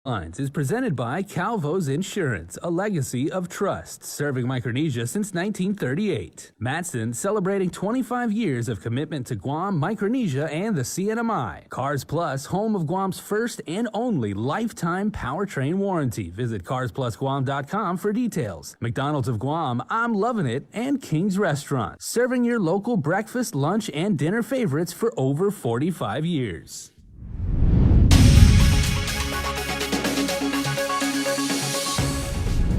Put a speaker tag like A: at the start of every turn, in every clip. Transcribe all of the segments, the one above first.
A: Lines is presented by Calvo's Insurance, a legacy of trust, serving Micronesia since 1938. Matson celebrating 25 years of commitment to Guam, Micronesia, and the CNMI. Cars Plus, home of Guam's first and only lifetime powertrain warranty. Visit carsplusguam.com for details. McDonald's of Guam, I'm loving it, and King's Restaurant, serving your local breakfast, lunch, and dinner favorites for over 45 years.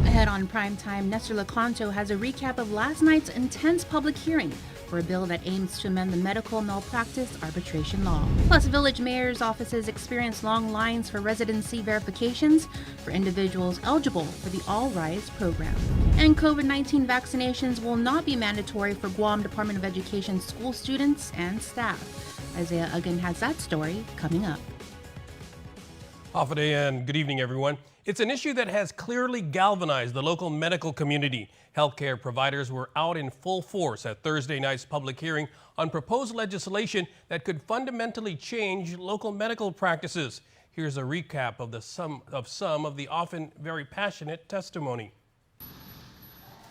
B: Ahead on Primetime, Nestor Lecanto has a recap of last night's intense public hearing for a bill that aims to amend the medical malpractice arbitration law. Plus, village mayors' offices experience long lines for residency verifications for individuals eligible for the All Rise program. And COVID-19 vaccinations will not be mandatory for Guam Department of Education school students and staff. Isaiah Uggan has that story coming up.
C: Hafa and good evening, everyone. It's an issue that has clearly galvanized the local medical community. Healthcare providers were out in full force at Thursday night's public hearing on proposed legislation that could fundamentally change local medical practices. Here's a recap of some of the often very passionate testimony.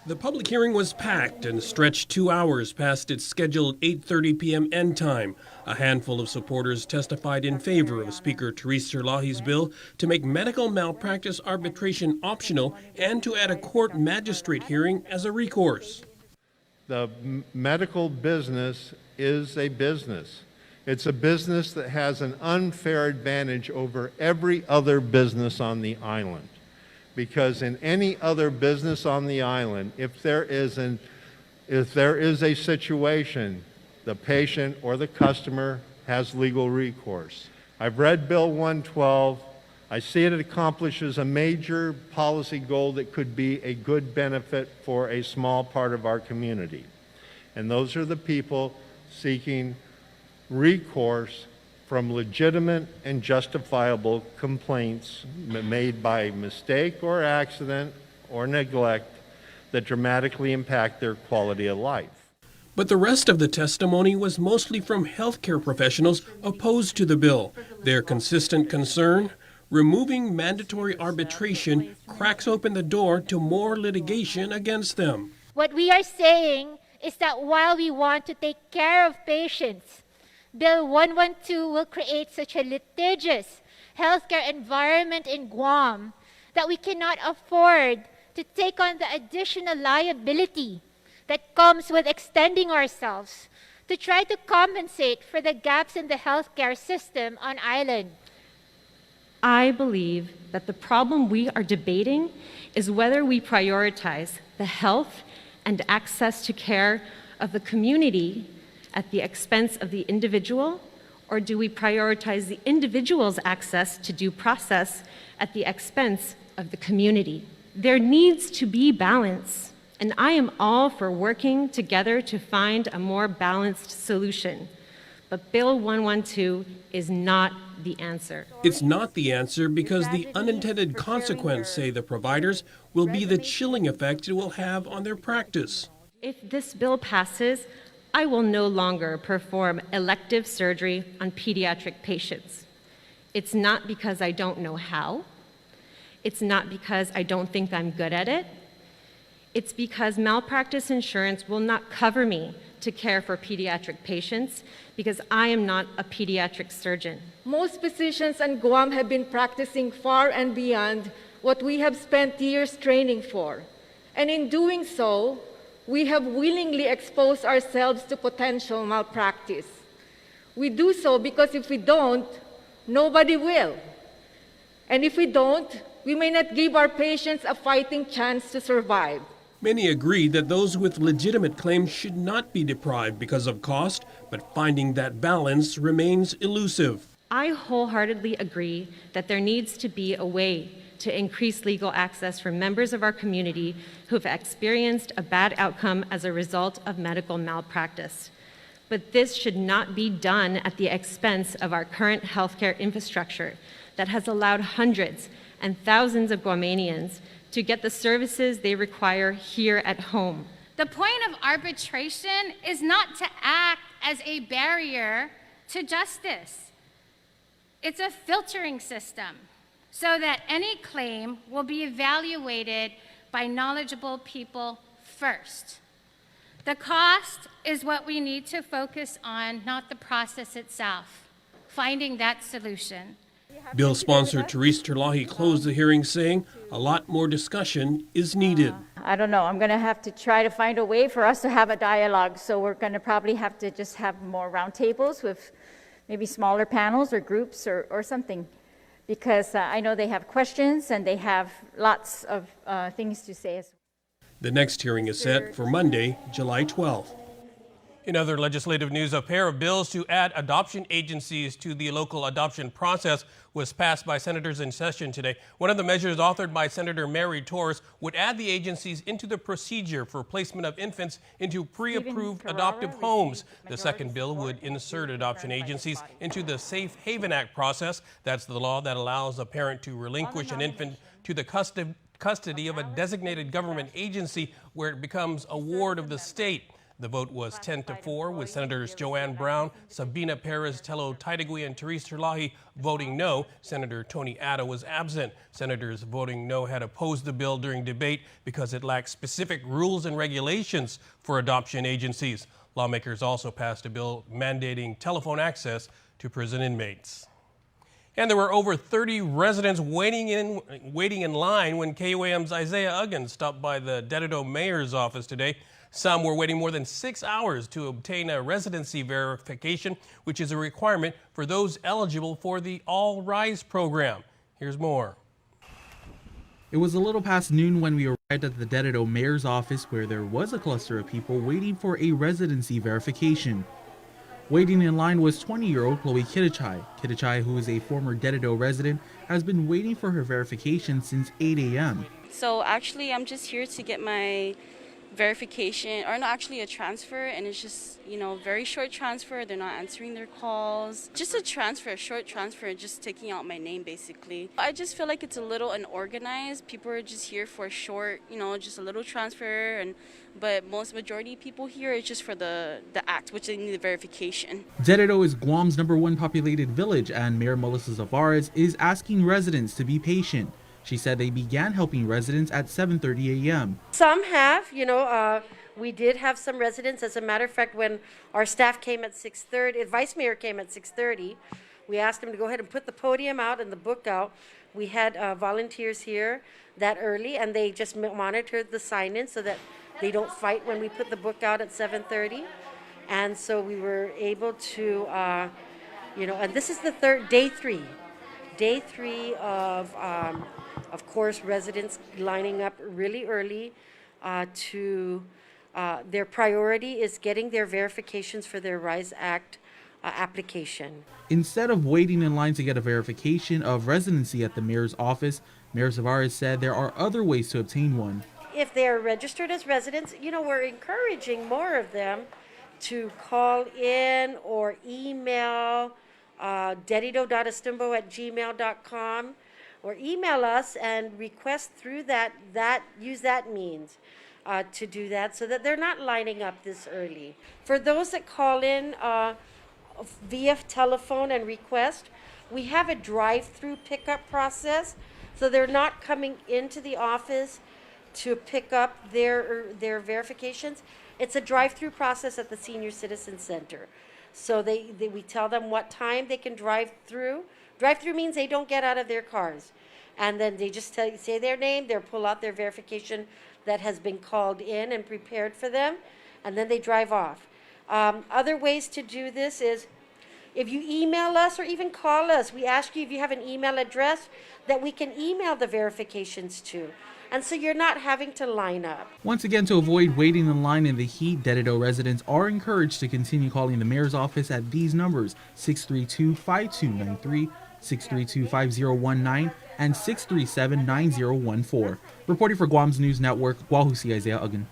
C: The public hearing was packed and stretched 2 hours past its scheduled 8:30 p.m. end time. A handful of supporters testified in favor of Speaker Therese Sirlahi's bill to make medical malpractice arbitration optional and to add a court magistrate hearing as a recourse.
D: The medical business is a business. It's a business that has an unfair advantage over every other business on the island. Because in any other business on the island, if there is a situation, the patient or the customer has legal recourse. I've read Bill 112. I see it accomplishes a major policy goal that could be a good benefit for a small part of our community. And those are the people seeking recourse from legitimate and justifiable complaints made by mistake or accident or neglect that dramatically impact their quality of life.
C: But the rest of the testimony was mostly from healthcare professionals opposed to the bill. Their consistent concern: removing mandatory arbitration cracks open the door to more litigation against them.
E: What we are saying is that while we want to take care of patients, Bill 112 will create such a litigious healthcare environment in Guam that we cannot afford to take on the additional liability that comes with extending ourselves to try to compensate for the gaps in the healthcare system on island.
F: I believe that the problem we are debating is whether we prioritize the health and access to care of the community at the expense of the individual, or do we prioritize the individual's access to due process at the expense of the community? There needs to be balance, and I am all for working together to find a more balanced solution. But Bill 112 is not the answer.
C: It's not the answer because the unintended consequence, say the providers, will be the chilling effect it will have on their practice.
F: If this bill passes, I will no longer perform elective surgery on pediatric patients. It's not because I don't know how. It's not because I don't think I'm good at it. It's because malpractice insurance will not cover me to care for pediatric patients because I am not a pediatric surgeon.
G: Most physicians in Guam have been practicing far and beyond what we have spent years training for. And in doing so, we have willingly exposed ourselves to potential malpractice. We do so because if we don't, nobody will. And if we don't, we may not give our patients a fighting chance to survive.
C: Many agree that those with legitimate claims should not be deprived because of cost, but finding that balance remains elusive.
F: I wholeheartedly agree that there needs to be a way to increase legal access for members of our community who have experienced a bad outcome as a result of medical malpractice. But this should not be done at the expense of our current healthcare infrastructure that has allowed hundreds and thousands of Guamanians to get the services they require here at home.
H: The point of arbitration is not to act as a barrier to justice. It's a filtering system. so that any claim will be evaluated by knowledgeable people first. The cost is what we need to focus on, not the process itself, finding that solution.
C: Bill sponsor Therese Terlahi closed the hearing saying a lot more discussion is needed.
I: I don't know. I'm going to have to try to find a way for us to have a dialogue. So we're going to probably have to just have more roundtables with maybe smaller panels or groups or something. Because I know they have questions and they have lots of things to say as well.
C: The next hearing is set for Monday, July 12th. In other legislative news, a pair of bills to add adoption agencies to the local adoption process was passed by senators in session today. One of the measures authored by Senator Mary Torres would add the agencies into the procedure for placement of infants into pre-approved adoptive homes. The second bill would insert adoption agencies into the Safe Haven Act process. That's the law that allows a parent to relinquish an infant to the custody of a designated government agency where it becomes a ward of the state. The vote was 10-4, with Senators Joanne Brown, Sabina Perez-Tello Taitigui, and Therese Terlahi voting no. Senator Tony Atta was absent. Senators voting no had opposed the bill during debate because it lacked specific rules and regulations for adoption agencies. Lawmakers also passed a bill mandating telephone access to prison inmates. And there were over 30 residents waiting in line when KUAM's Isaiah Uggins stopped by the Dededo mayor's office today. Some were waiting more than 6 hours to obtain a residency verification, which is a requirement for those eligible for the All Rise program. Here's more.
J: It was a little past noon when we arrived at the Dededo mayor's office, where there was a cluster of people waiting for a residency verification. Waiting in line was 20-year-old Chloe Kittichai. Kittichai, who is a former Dededo resident, has been waiting for her verification since 8 a.m.
K: So actually, I'm just here to get my verification, or not actually a transfer, and it's just, very short transfer. They're not answering their calls. Just a transfer, a short transfer, just taking out my name basically. I just feel like it's a little unorganized. People are just here for a short, just a little transfer, but majority of people here is just for the act, which they need the verification.
J: Dededo is Guam's #1 populated village, and Mayor Melissa Zavarez is asking residents to be patient. She said they began helping residents at 7:30 a.m.
L: Some have, we did have some residents. As a matter of fact, when our staff came at 6:30, Vice Mayor came at 6:30, we asked him to go ahead and put the podium out and the book out. We had volunteers here that early, and they just monitored the sign-in so that they don't fight when we put the book out at 7:30. And so we were able to, and this is the day three of course, residents lining up really early their priority is getting their verifications for their RISE Act application.
J: Instead of waiting in line to get a verification of residency at the mayor's office, Mayor Zavarez said there are other ways to obtain one.
L: If they are registered as residents, we're encouraging more of them to call in or email dedido.estimbo@gmail.com, or email us and request through use that means to do that, so that they're not lining up this early. For those that call in via telephone and request, we have a drive-through pickup process, so they're not coming into the office to pick up their verifications. It's a drive-through process at the Senior Citizen Center. So we tell them what time they can drive through. Drive-through means they don't get out of their cars. And then they just say their name, they'll pull out their verification that has been called in and prepared for them, and then they drive off. Other ways to do this is if you email us or even call us, we ask you if you have an email address that we can email the verifications to. And so you're not having to line up.
J: Once again, to avoid waiting in line in the heat, Dededo residents are encouraged to continue calling the mayor's office at these numbers: 632-5293, 632-5019, and 637-9014. Reporting for Guam's News Network, Wahusi Isaiah Ugin.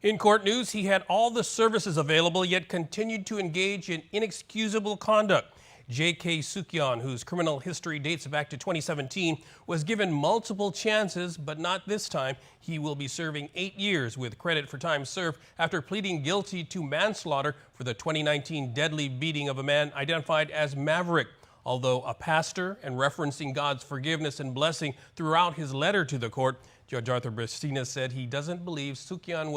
C: In court news, he had all the services available, yet continued to engage in inexcusable conduct. J.K. Sukyan, whose criminal history dates back to 2017, was given multiple chances, but not this time. He will be serving 8 years with credit for time served after pleading guilty to manslaughter for the 2019 deadly beating of a man identified as Maverick. Although a pastor and referencing God's forgiveness and blessing throughout his letter to the court, Judge Arthur Barcinas said he doesn't believe Sukian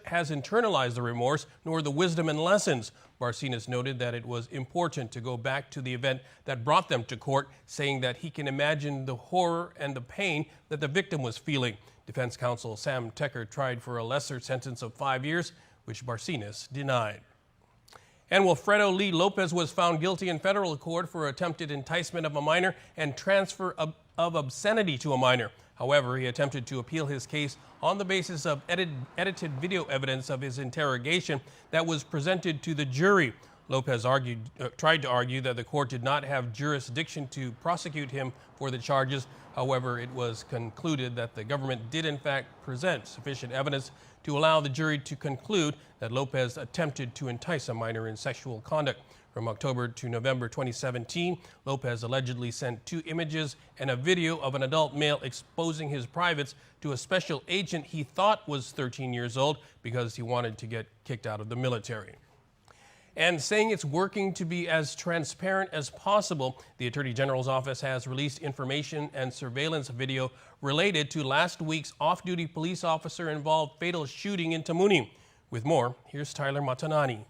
C: has internalized the remorse nor the wisdom and lessons. Barcinas noted that it was important to go back to the event that brought them to court, saying that he can imagine the horror and the pain that the victim was feeling. Defense counsel Sam Tecker tried for a lesser sentence of 5 years, which Barcinas denied. And Wilfredo Lee Lopez was found guilty in federal court for attempted enticement of a minor and transfer of obscenity to a minor. However, he attempted to appeal his case on the basis of edited video evidence of his interrogation that was presented to the jury. Lopez tried to argue that the court did not have jurisdiction to prosecute him for the charges. However, it was concluded that the government did in fact present sufficient evidence to allow the jury to conclude that Lopez attempted to entice a minor in sexual conduct. From October to November 2017, Lopez allegedly sent 2 images and a video of an adult male exposing his privates to a special agent he thought was 13 years old because he wanted to get kicked out of the military. And saying it's working to be as transparent as possible, the Attorney General's office has released information and surveillance video related to last week's off-duty police officer-involved fatal shooting in Tamuning. With more, here's Tyler Matanani.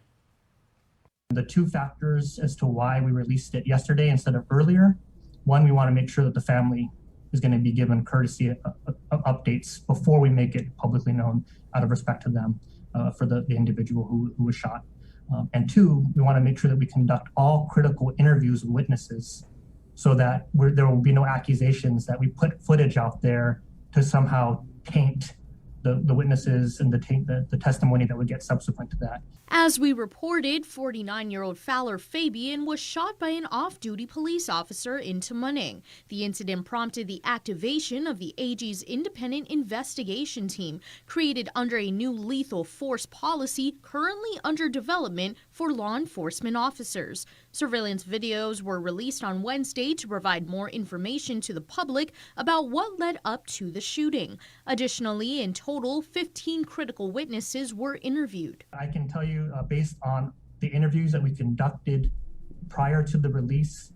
M: The 2 factors as to why we released it yesterday instead of earlier. One, we want to make sure that the family is going to be given courtesy updates before we make it publicly known out of respect to them for the individual who was shot. And 2, we want to make sure that we conduct all critical interviews with witnesses so that there will be no accusations that we put footage out there to somehow taint the witnesses and the testimony that would get subsequent to that.
N: As we reported, 49-year-old Fowler Fabian was shot by an off-duty police officer in Tamuning. The incident prompted the activation of the AG's independent investigation team, created under a new lethal force policy currently under development for law enforcement officers. Surveillance videos were released on Wednesday to provide more information to the public about what led up to the shooting. Additionally, in total, 15 critical witnesses were interviewed.
M: I can tell you, based on the interviews that we conducted prior to the release,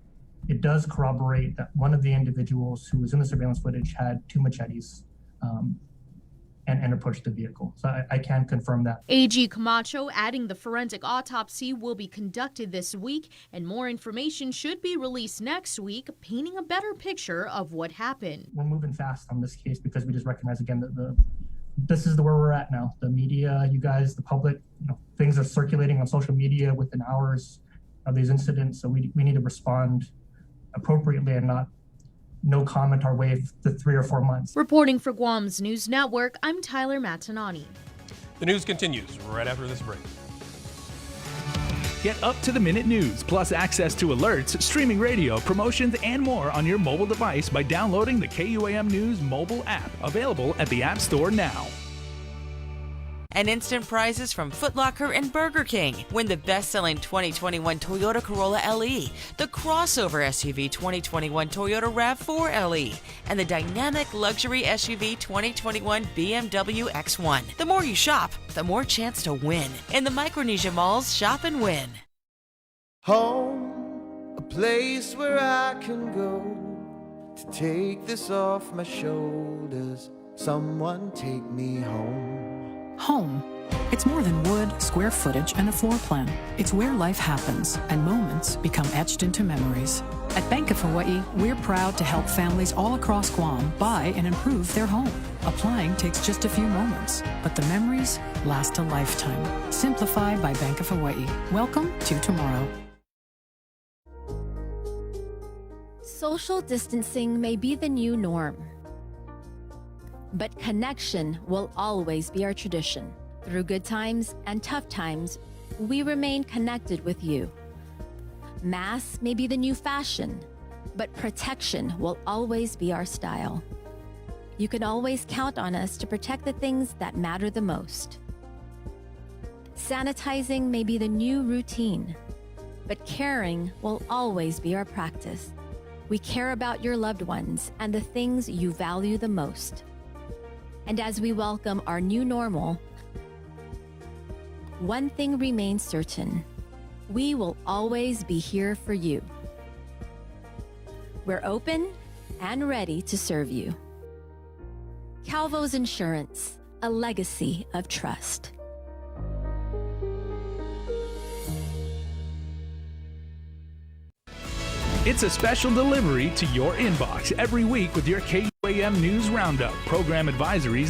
M: it does corroborate that one of the individuals who was in the surveillance footage had 2 machetes and approached the vehicle. So I can confirm that.
N: AG Camacho adding the forensic autopsy will be conducted this week and more information should be released next week, painting a better picture of what happened.
M: We're moving fast on this case because we just recognize again that this is where we're at now. The media, you guys, the public, things are circulating on social media within hours of these incidents. So we need to respond appropriately and not no comment our way to 3 or 4 months.
N: Reporting for Guam's News Network, I'm Tyler Matanani.
C: The news continues right after this break.
A: Get up-to-the-minute news, plus access to alerts, streaming radio, promotions, and more on your mobile device by downloading the KUAM News mobile app, available at the App Store now.
O: And instant prizes from Foot Locker and Burger King. Win the best-selling 2021 Toyota Corolla LE, the crossover SUV 2021 Toyota RAV4 LE, and the dynamic luxury SUV 2021 BMW X1. The more you shop, the more chance to win. In the Micronesia Malls, shop and win.
P: Home, a place where I can go to take this off my shoulders. Someone take me home.
Q: Home. It's more than wood, square footage, and a floor plan. It's where life happens, and moments become etched into memories. At Bank of Hawaii, we're proud to help families all across Guam buy and improve their home. Applying takes just a few moments, but the memories last a lifetime. Simplify by Bank of Hawaii. Welcome to tomorrow.
R: Social distancing may be the new norm, but connection will always be our tradition. Through good times and tough times, we remain connected with you. Masks may be the new fashion, but protection will always be our style. You can always count on us to protect the things that matter the most. Sanitizing may be the new routine, but caring will always be our practice. We care about your loved ones and the things you value the most. And as we welcome our new normal, one thing remains certain: we will always be here for you. We're open and ready to serve you. Calvo's Insurance, a legacy of trust.
A: It's a special delivery to your inbox every week with your KUAM News Roundup, program advisories,